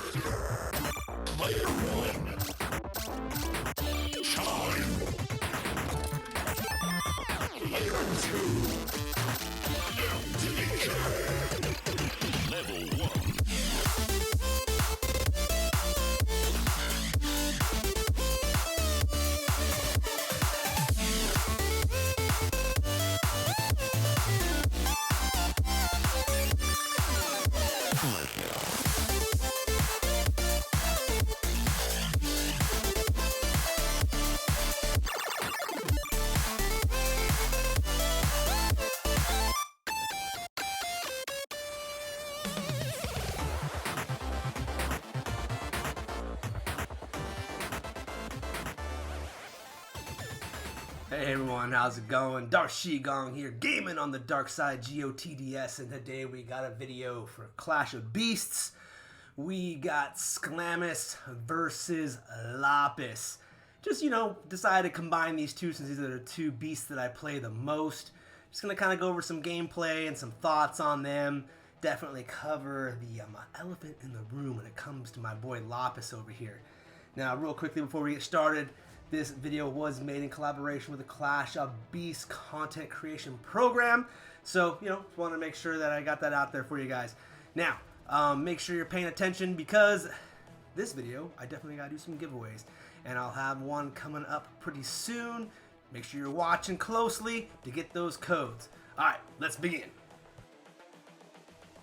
Player one. Time. Player two. Level one. Hey everyone, how's it going? Dark Shigong here, gaming on the dark side, GOTDS, and today we got a video for Clash of Beasts. We got Sklamis versus Lopus. Just, decided to combine these two since these are the two beasts that I play the most. Just gonna kind of go over some gameplay and some thoughts on them. Definitely cover the elephant in the room when it comes to my boy Lopus over here. Now, real quickly before we get started, this video was made in collaboration with the Clash of Beasts content creation program. So, just want to make sure that I got that out there for you guys. Now, make sure you're paying attention because this video, I definitely got to do some giveaways. And I'll have one coming up pretty soon. Make sure you're watching closely to get those codes. Alright, let's begin.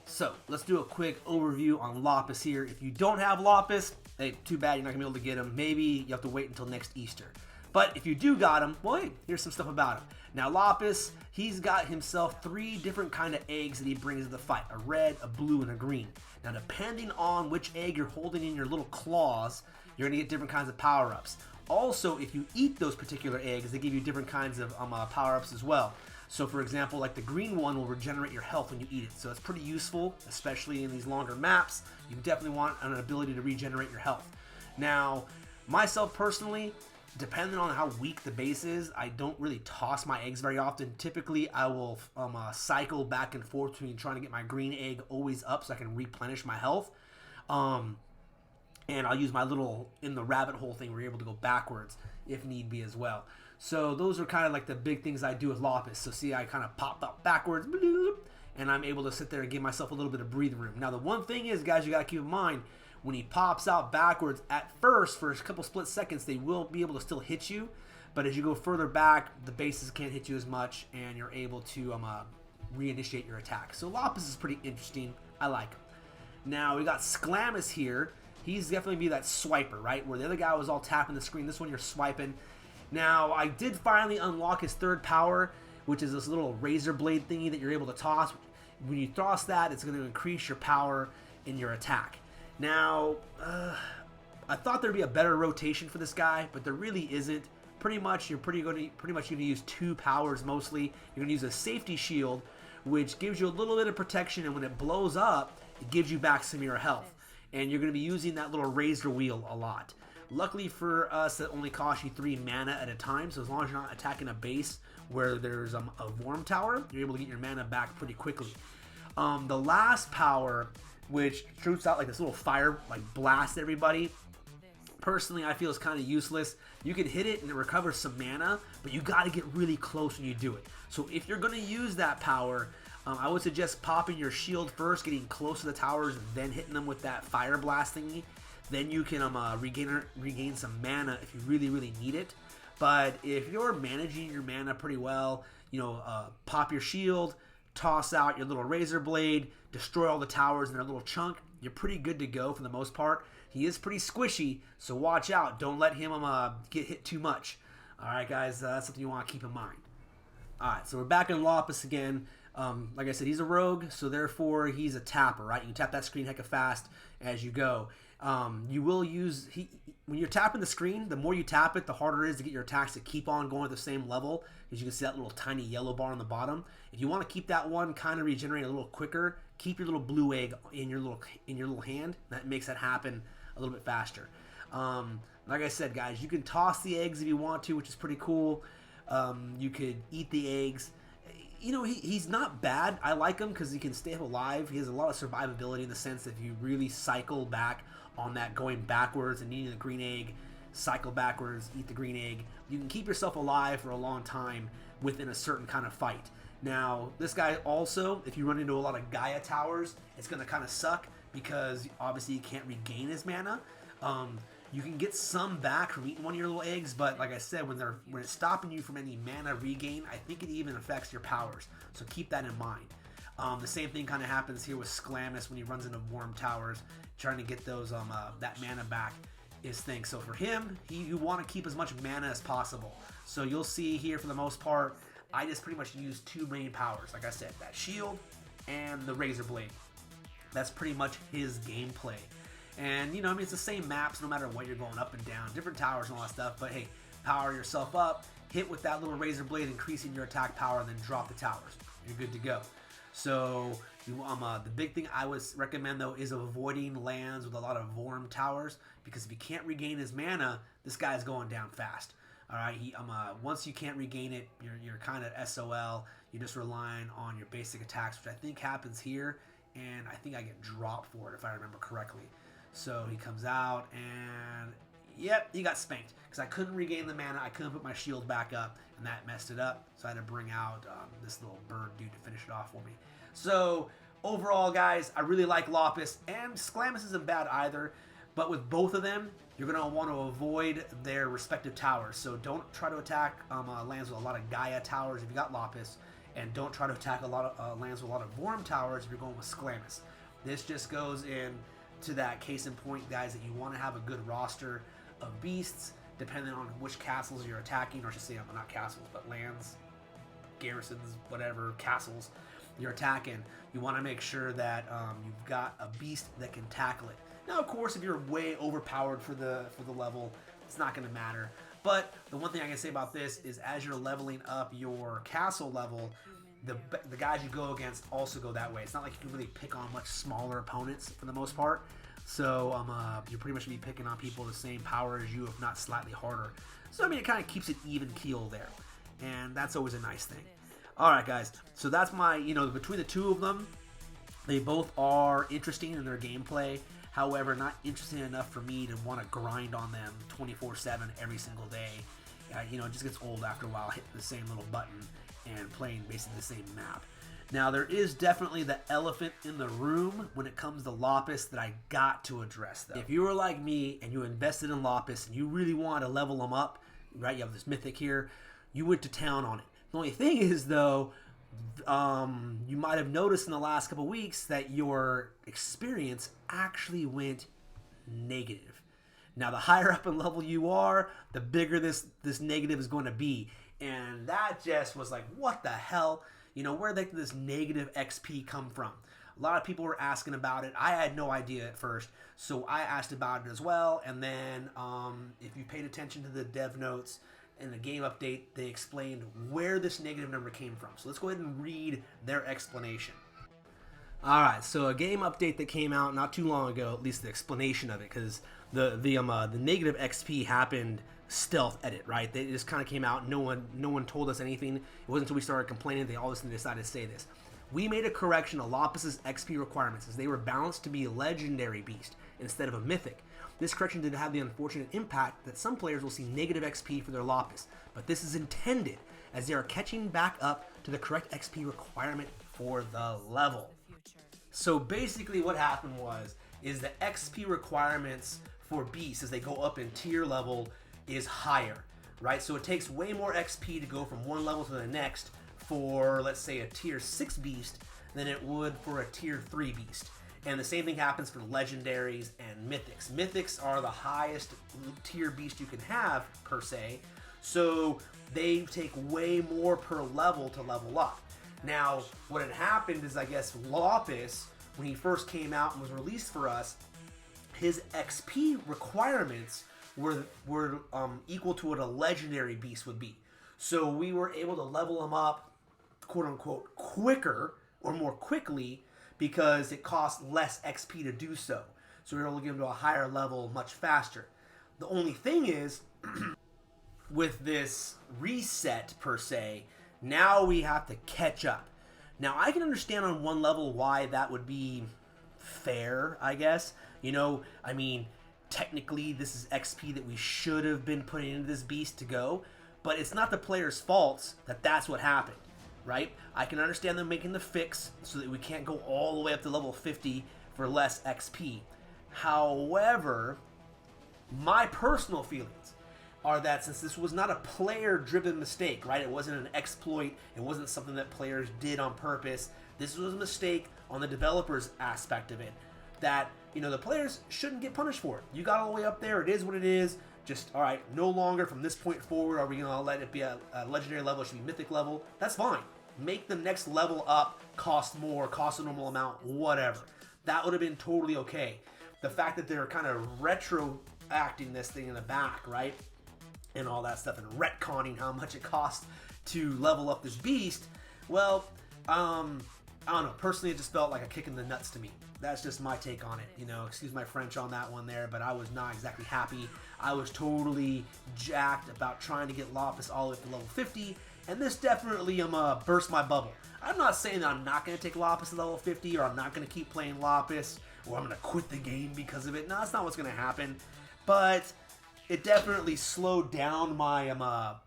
So, let's do a quick overview on Lopus here. If you don't have Lopus, hey, too bad you're not going to be able to get him. Maybe you have to wait until next Easter. But if you do got him, well, hey, here's some stuff about him. Now, Lopus, he's got himself 3 different kind of eggs that he brings to the fight. A red, a blue, and a green. Now, depending on which egg you're holding in your little claws, you're going to get different kinds of power-ups. Also, if you eat those particular eggs, they give you different kinds of power-ups as well. So, for example, like the green one will regenerate your health when you eat it. So it's pretty useful, especially in these longer maps. You definitely want an ability to regenerate your health. Now, myself personally, depending on how weak the base is, I don't really toss my eggs very often. Typically, I will cycle back and forth between trying to get my green egg always up so I can replenish my health. And I'll use my little in the rabbit hole thing where you're able to go backwards if need be as well. So those are kind of like the big things I do with Lopus. So see, I kind of pop up backwards, and I'm able to sit there and give myself a little bit of breathing room. Now the one thing is, guys, you got to keep in mind, when he pops out backwards, at first, for a couple split seconds, they will be able to still hit you. But as you go further back, the bases can't hit you as much, and you're able to reinitiate your attack. So Lopus is pretty interesting. I like him. Now we got Sklamis here. He's definitely be that swiper, right? Where the other guy was all tapping the screen. This one you're swiping. Now, I did finally unlock his third power, which is this little razor blade thingy that you're able to toss. When you toss that, it's going to increase your power in your attack. Now, I thought there'd be a better rotation for this guy, but there really isn't. Pretty much, you're pretty much going to use 2 powers mostly. You're going to use a safety shield, which gives you a little bit of protection, and when it blows up, it gives you back some of your health. And you're going to be using that little razor wheel a lot. Luckily for us, that only costs you 3 mana at a time, so as long as you're not attacking a base where there's a worm tower, you're able to get your mana back pretty quickly. The last power, which shoots out like this little fire, like blast everybody, personally I feel is kind of useless. You can hit it and it recovers some mana, but you got to get really close when you do it. So if you're going to use that power, I would suggest popping your shield first, getting close to the towers, and then hitting them with that fire blast thingy. Then you can regain some mana if you really, really need it. But if you're managing your mana pretty well, pop your shield, toss out your little razor blade, destroy all the towers in their little chunk, you're pretty good to go for the most part. He is pretty squishy, so watch out. Don't let him get hit too much. Alright, guys, that's something you want to keep in mind. Alright, so we're back in Lopus again. Like I said, he's a rogue, so therefore he's a tapper, right? You can tap that screen hecka fast as you go. You will use, when you're tapping the screen, the more you tap it, the harder it is to get your attacks to keep on going at the same level, because you can see that little tiny yellow bar on the bottom. If you want to keep that one kind of regenerate a little quicker, keep your little blue egg in your little hand. That makes that happen a little bit faster. Like I said, guys, you can toss the eggs if you want to, which is pretty cool. You could eat the eggs. he's not bad. I like him because he can stay alive. He has a lot of survivability in the sense that if you really cycle back on that going backwards and eating the green egg, cycle backwards, eat the green egg, you can keep yourself alive for a long time within a certain kind of fight. Now, this guy also, if you run into a lot of Gaia towers, it's going to kind of suck because obviously you can't regain his mana. You can get some back from eating one of your little eggs, but like I said, when it's stopping you from any mana regain, I think it even affects your powers. So keep that in mind. The same thing kind of happens here with Sklamis when he runs into Worm Towers, trying to get those that mana back is thing. So for him, you want to keep as much mana as possible. So you'll see here for the most part, I just pretty much use two main powers. Like I said, that shield and the Razor Blade. That's pretty much his gameplay. And, it's the same maps no matter what you're going up and down. Different towers and all that stuff. But, hey, power yourself up. Hit with that little Razor Blade, increasing your attack power, and then drop the towers. You're good to go. So, the big thing I would recommend, though, is avoiding lands with a lot of Worm Towers. Because if you can't regain his mana, this guy's going down fast. All right, once you can't regain it, you're kind of SOL. You're just relying on your basic attacks, which I think happens here. And I think I get dropped for it, if I remember correctly. So he comes out, and yep, he got spanked. Because I couldn't regain the mana, I couldn't put my shield back up, and that messed it up. So I had to bring out this little bird dude to finish it off for me. So, overall, guys, I really like Lopus, and Sklamis isn't bad either. But with both of them, you're going to want to avoid their respective towers. So don't try to attack lands with a lot of Gaia towers if you got Lopus. And don't try to attack a lot of lands with a lot of Worm towers if you're going with Sklamis. This just goes in to that case in point, guys, that you want to have a good roster of beasts depending on which castles you're attacking, or I should say not castles, but lands, garrisons, whatever, castles you're attacking. You want to make sure that you've got a beast that can tackle it. Now, of course, if you're way overpowered for the level, it's not going to matter. But the one thing I can say about this is as you're leveling up your castle level, the guys you go against also go that way. It's not like you can really pick on much smaller opponents for the most part. So you pretty much be picking on people the same power as you, if not slightly harder. So, it kind of keeps it even keel there. And that's always a nice thing. All right, guys. So that's my, between the two of them, they both are interesting in their gameplay. However, not interesting enough for me to want to grind on them 24/7 every single day. It just gets old after a while, hitting the same little button and playing basically the same map. Now, there is definitely the elephant in the room when it comes to Lopus that I got to address, though. If you were like me and you invested in Lopus and you really want to level them up, right, you have this mythic here, you went to town on it. The only thing is, though, you might have noticed in the last couple weeks that your experience actually went negative. Now, the higher up in level you are, the bigger this negative is going to be. And that just was like, what the hell? Where did this negative XP come from? A lot of people were asking about it. I had no idea at first, so I asked about it as well. And then if you paid attention to the dev notes in the game update, they explained where this negative number came from. So let's go ahead and read their explanation. All right, so a game update that came out not too long ago, at least the explanation of it, because the negative XP happened stealth edit, right? They just kind of came out. No one told us anything. It wasn't until we started complaining they all of a sudden decided to say this. We made a correction of Lopus's XP requirements as they were balanced to be a legendary beast instead of a mythic. This correction did have the unfortunate impact that some players will see negative XP for their Lopus, but this is intended as they are catching back up to the correct XP requirement for the level. So basically what happened is the XP requirements for beasts as they go up in tier level is higher, right? So it takes way more XP to go from one level to the next for, let's say, a tier 6 beast than it would for a tier 3 beast. And the same thing happens for legendaries and mythics. Mythics are the highest tier beast you can have, per se, so they take way more per level to level up. Now, what had happened is, I guess, Lopus, when he first came out and was released for us, his XP requirements were equal to what a legendary beast would be. So we were able to level him up, quote unquote, quicker or more quickly because it cost less XP to do so. So we were able to get him to a higher level much faster. The only thing is, with this reset per se, Now we have to catch up. Now, I can understand on one level why that would be fair, I guess. You know, I mean, technically this is XP that we should have been putting into this beast to go, but it's not the player's fault that that's what happened, right? I can understand them making the fix so that we can't go all the way up to level 50 for less XP. However, my personal feelings are that since this was not a player-driven mistake, right? It wasn't an exploit. It wasn't something that players did on purpose. This was a mistake on the developer's aspect of it. That, you know, the players shouldn't get punished for it. You got all the way up there. It is what it is. Just, all right, no longer from this point forward are we going to let it be a legendary level. It should be mythic level. That's fine. Make the next level up cost more, cost a normal amount, whatever. That would have been totally okay. The fact that they're kind of retroacting this thing in the back, right? And all that stuff, and retconning how much it costs to level up this beast, well, I don't know. Personally, it just felt like a kick in the nuts to me. That's just my take on it. You know, excuse my French on that one there, but I was not exactly happy. I was totally jacked about trying to get Lopus all the way up to level 50, and this definitely burst my bubble. I'm not saying that I'm not going to take Lopus to level 50, or I'm not going to keep playing Lopus, or I'm going to quit the game because of it. No, that's not what's going to happen. But it definitely slowed down my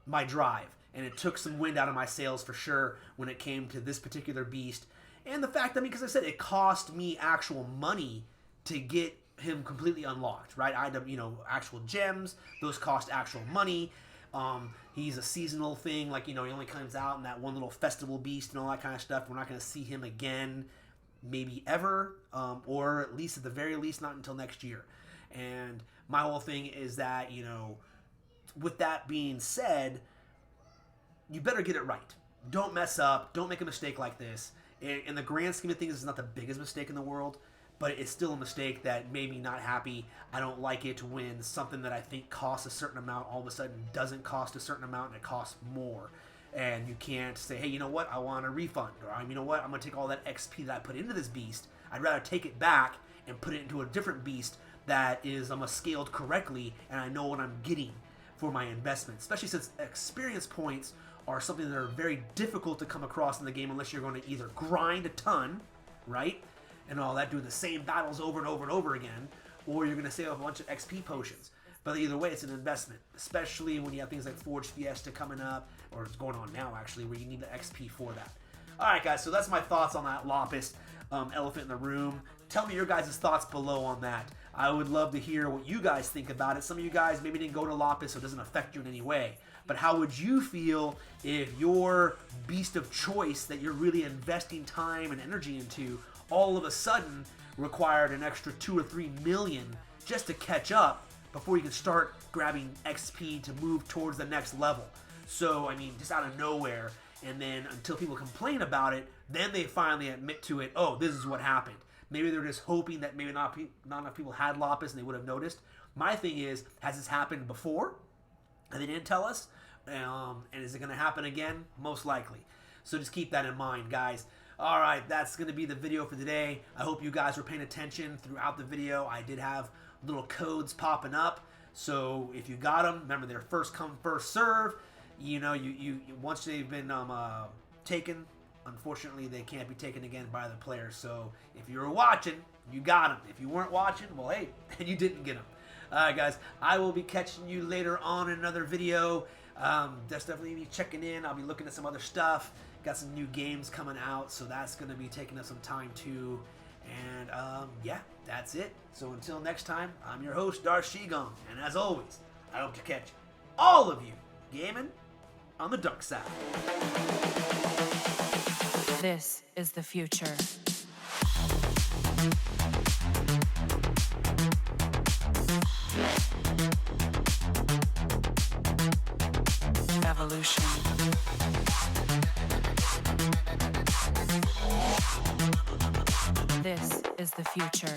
my drive, and it took some wind out of my sails for sure when it came to this particular beast. And the fact, I mean, because I said it cost me actual money to get him completely unlocked, right? I had, you know, actual gems. Those cost actual money. He's a seasonal thing, like, you know, he only comes out in that one little festival beast and all that kind of stuff. We're not going to see him again, maybe ever, or at least at the very least not until next year. And my whole thing is that, you know, with that being said, you better get it right. Don't mess up. Don't make a mistake like this. In the grand scheme of things, it's not the biggest mistake in the world, but it's still a mistake that made me not happy. I don't like it when something that I think costs a certain amount all of a sudden doesn't cost a certain amount and it costs more. And you can't say, hey, you know what, I want a refund. Or, you know what, I'm going to take all that XP that I put into this beast. I'd rather take it back and put it into a different beast that is scaled correctly and I know what I'm getting for my investment. Especially since experience points are something that are very difficult to come across in the game unless you're going to either grind a ton, right? And all that, doing the same battles over and over and over again, or you're going to save a bunch of XP potions. But either way, it's an investment, especially when you have things like Forge Fiesta coming up, or it's going on now actually, where you need the XP for that. Alright guys, so that's my thoughts on that Lopus elephant in the room. Tell me your guys' thoughts below on that. I would love to hear what you guys think about it. Some of you guys maybe didn't go to Lopus, so it doesn't affect you in any way. But how would you feel if your beast of choice that you're really investing time and energy into all of a sudden required an extra 2 or 3 million just to catch up before you can start grabbing XP to move towards the next level? So, I mean, just out of nowhere, and then until people complain about it, then they finally admit to it, oh, this is what happened. Maybe they're just hoping that maybe not enough people had Lopus and they would have noticed. My thing is, has this happened before and they didn't tell us? And is it going to happen again? Most likely. So just keep that in mind, guys. Alright, that's going to be the video for today. I hope you guys were paying attention throughout the video. I did have little codes popping up. So if you got them, remember they're first come, first serve. You know, you once they've been taken, unfortunately they can't be taken again by the players. So if you were watching, you got them. If you weren't watching, well, hey, and you didn't get them. Alright, guys, I will be catching you later on in another video. Just definitely be checking in. I'll be looking at some other stuff. Got some new games coming out, so that's going to be taking us some time too. And yeah, that's it. So until next time, I'm your host, Darth Shigong, and as always, I hope to catch all of you gaming on the dark side. This is the future. Evolution. This is the future.